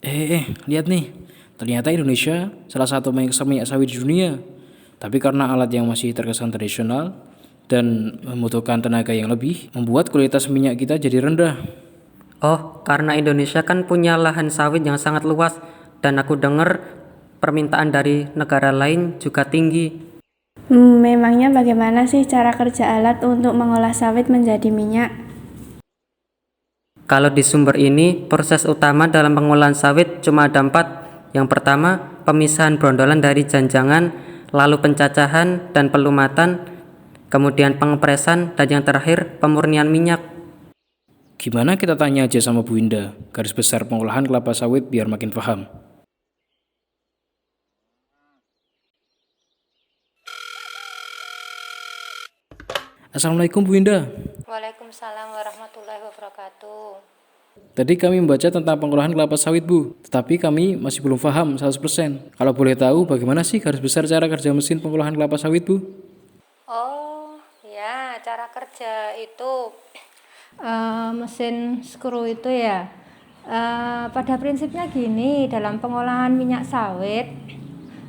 Lihat nih. Ternyata Indonesia salah satu pengekspor minyak sawit di dunia. Tapi karena alat yang masih terkesan tradisional dan membutuhkan tenaga yang lebih, membuat kualitas minyak kita jadi rendah. Oh, karena Indonesia kan punya lahan sawit yang sangat luas dan aku dengar permintaan dari negara lain juga tinggi. Memangnya bagaimana sih cara kerja alat untuk mengolah sawit menjadi minyak? Kalau di sumber ini, proses utama dalam pengolahan sawit cuma ada 4. Yang pertama, pemisahan brondolan dari janjangan, lalu pencacahan dan pelumatan, kemudian pengepresan, dan yang terakhir pemurnian minyak. Gimana kita tanya aja sama Bu Indah, garis besar pengolahan kelapa sawit biar makin paham. Assalamualaikum Bu Indah. Waalaikumsalam warahmatullahi wabarakatuh. Tadi kami membaca tentang pengolahan kelapa sawit Bu, tetapi kami masih belum paham 100%. Kalau boleh tahu bagaimana sih garis besar cara kerja mesin pengolahan kelapa sawit Bu? Oh ya, cara kerja itu mesin skru itu ya. Pada prinsipnya gini, dalam pengolahan minyak sawit,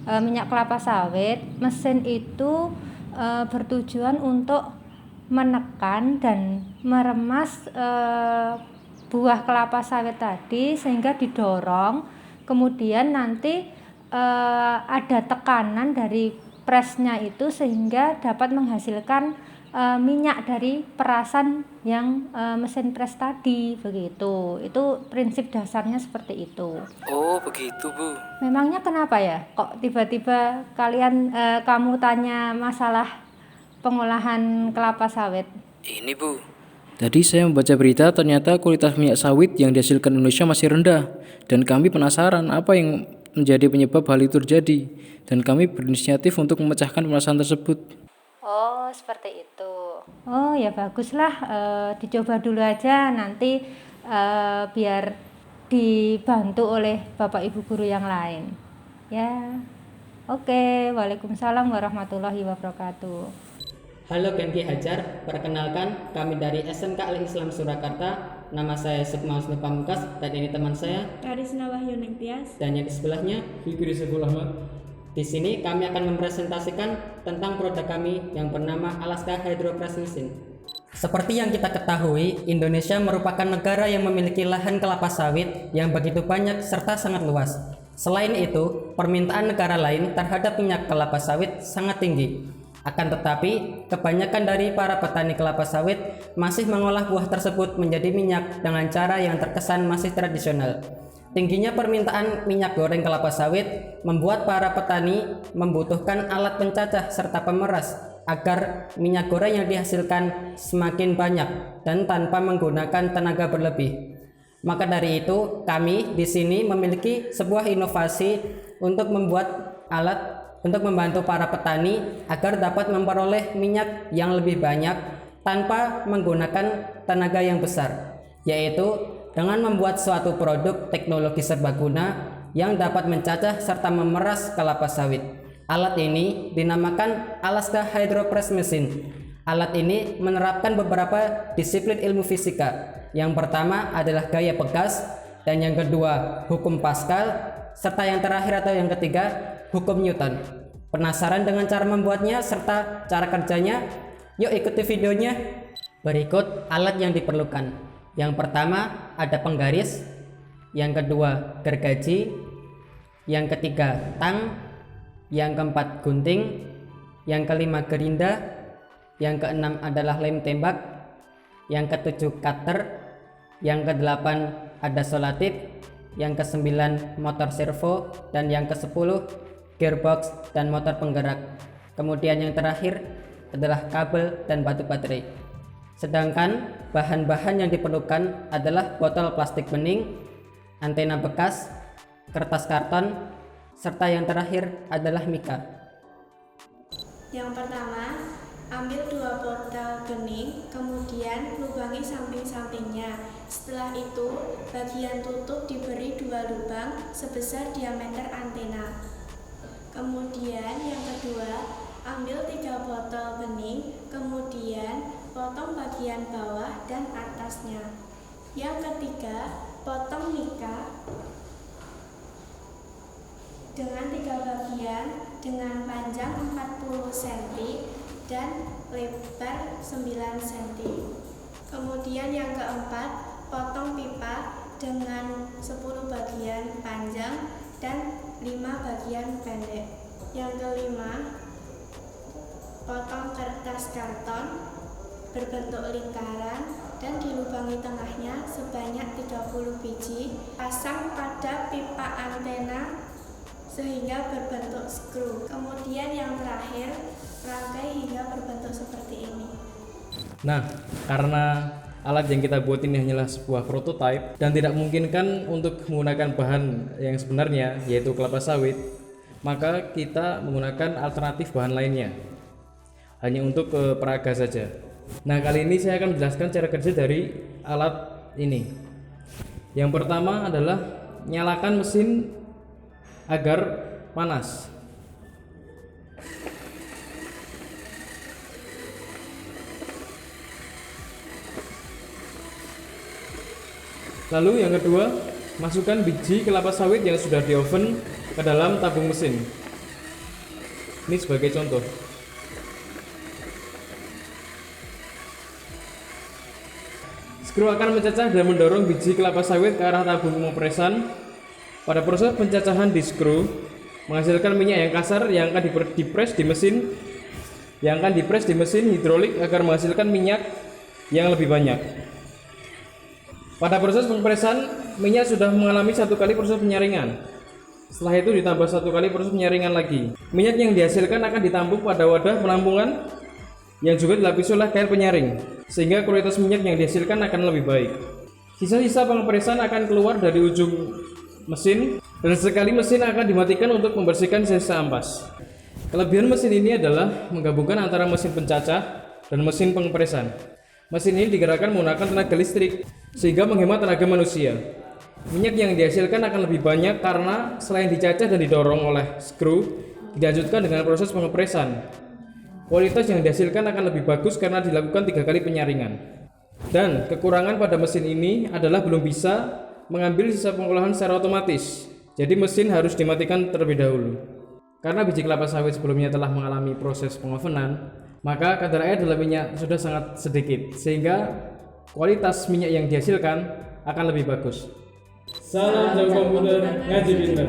minyak kelapa sawit, mesin itu bertujuan untuk menekan dan meremas buah kelapa sawit tadi sehingga didorong, kemudian nanti ada tekanan dari presnya itu sehingga dapat menghasilkan minyak dari perasan yang mesin pres tadi, begitu. Itu prinsip dasarnya seperti itu. Oh begitu Bu. Memangnya kenapa ya kok tiba-tiba kamu tanya masalah pengolahan kelapa sawit? Ini Bu, tadi saya membaca berita ternyata kualitas minyak sawit yang dihasilkan Indonesia masih rendah. Dan kami penasaran apa yang menjadi penyebab hal itu terjadi. Dan kami berinisiatif untuk memecahkan permasalahan tersebut. Oh, seperti itu. Oh, ya baguslah, dicoba dulu aja nanti biar dibantu oleh Bapak Ibu guru yang lain. Ya. Oke, Waalaikumsalam warahmatullahi wabarakatuh. Halo Genki Hajar, perkenalkan kami dari SMK Al-Islam Surakarta. Nama saya Sukma Husni Pamungkas dan ini teman saya Karisna Wahyu Ningtyas. dan yang di sebelahnya Fikri Saiful Ahmad. Di sini kami akan mempresentasikan tentang produk kami yang bernama Alaska Hydro Press Machine. Seperti yang kita ketahui, Indonesia merupakan negara yang memiliki lahan kelapa sawit yang begitu banyak serta sangat luas. Selain itu, permintaan negara lain terhadap minyak kelapa sawit sangat tinggi. Akan tetapi, kebanyakan dari para petani kelapa sawit masih mengolah buah tersebut menjadi minyak dengan cara yang terkesan masih tradisional. Tingginya permintaan minyak goreng kelapa sawit membuat para petani membutuhkan alat pencacah serta pemeras agar minyak goreng yang dihasilkan semakin banyak dan tanpa menggunakan tenaga berlebih. Maka dari itu, kami di sini memiliki sebuah inovasi untuk membuat alat untuk membantu para petani agar dapat memperoleh minyak yang lebih banyak tanpa menggunakan tenaga yang besar, yaitu dengan membuat suatu produk teknologi serbaguna yang dapat mencacah serta memeras kelapa sawit. Alat ini dinamakan Alaska Hydro Press Machine. Alat ini menerapkan beberapa disiplin ilmu fisika. Yang pertama adalah gaya pegas, dan yang kedua hukum Pascal, serta yang terakhir atau yang ketiga hukum Newton. Penasaran dengan cara membuatnya serta cara kerjanya? Yuk ikuti videonya. Berikut alat yang diperlukan. Yang pertama ada penggaris, yang kedua gergaji, yang ketiga tang, yang keempat gunting, yang kelima gerinda, yang keenam adalah lem tembak, yang ketujuh cutter, yang kedelapan ada solatif, yang kesembilan motor servo, dan yang kesepuluh gearbox dan motor penggerak. Kemudian yang terakhir adalah kabel dan batu baterai. Sedangkan bahan-bahan yang diperlukan adalah botol plastik bening, antena bekas, kertas karton, serta yang terakhir adalah mika. Yang pertama, ambil 2 botol bening, kemudian lubangi samping-sampingnya. Setelah itu, bagian tutup diberi 2 lubang sebesar diameter antena. Kemudian yang kedua, ambil 3 botol bening, kemudian potong bagian bawah dan atasnya. Yang ketiga, potong mika. dengan 3 bagian dengan panjang 40 cm dan lebar 9 cm. Kemudian yang keempat, potong pipa dengan 10 bagian panjang dan 5 bagian pendek. Yang kelima, potong kertas karton berbentuk lingkaran dan dilubangi tengahnya sebanyak 30 biji, pasang pada pipa antena sehingga berbentuk skru. Kemudian yang terakhir, rangkai hingga berbentuk seperti ini. Nah, karena alat yang kita buat ini hanyalah sebuah prototipe dan tidak memungkinkan untuk menggunakan bahan yang sebenarnya, yaitu kelapa sawit, maka kita menggunakan alternatif bahan lainnya, hanya untuk peraga saja. Nah, kali ini saya akan menjelaskan cara kerja dari alat ini. Yang pertama adalah nyalakan mesin agar panas. Lalu yang kedua, masukkan biji kelapa sawit yang sudah di oven ke dalam tabung mesin. Ini sebagai contoh. Skru akan mencacah dan mendorong biji kelapa sawit ke arah tabung pengopresan. Pada proses pencacahan di skru menghasilkan minyak yang kasar yang akan dipres di mesin hidrolik agar menghasilkan minyak yang lebih banyak. Pada proses pengopresan, minyak sudah mengalami 1 kali proses penyaringan. Setelah itu ditambah 1 kali proses penyaringan lagi. Minyak yang dihasilkan akan ditampung pada wadah penampungan yang juga dilapisi oleh kail penyaring, sehingga kualitas minyak yang dihasilkan akan lebih baik. Sisa-sisa pengopresan akan keluar dari ujung mesin dan sekali mesin akan dimatikan untuk membersihkan sisa ampas. Kelebihan mesin ini adalah menggabungkan antara mesin pencacah dan mesin pengopresan. Mesin ini digerakkan menggunakan tenaga listrik sehingga menghemat tenaga manusia. Minyak yang dihasilkan akan lebih banyak karena selain dicacah dan didorong oleh skru, dilanjutkan dengan proses pengopresan. Kualitas yang dihasilkan akan lebih bagus karena dilakukan 3 kali penyaringan. Dan kekurangan pada mesin ini adalah belum bisa mengambil sisa pengolahan secara otomatis. Jadi mesin harus dimatikan terlebih dahulu. Karena biji kelapa sawit sebelumnya telah mengalami proses pengovenan, maka kadar air dalam minyak sudah sangat sedikit, sehingga kualitas minyak yang dihasilkan akan lebih bagus. Salam jam komputer, ngaji pinter.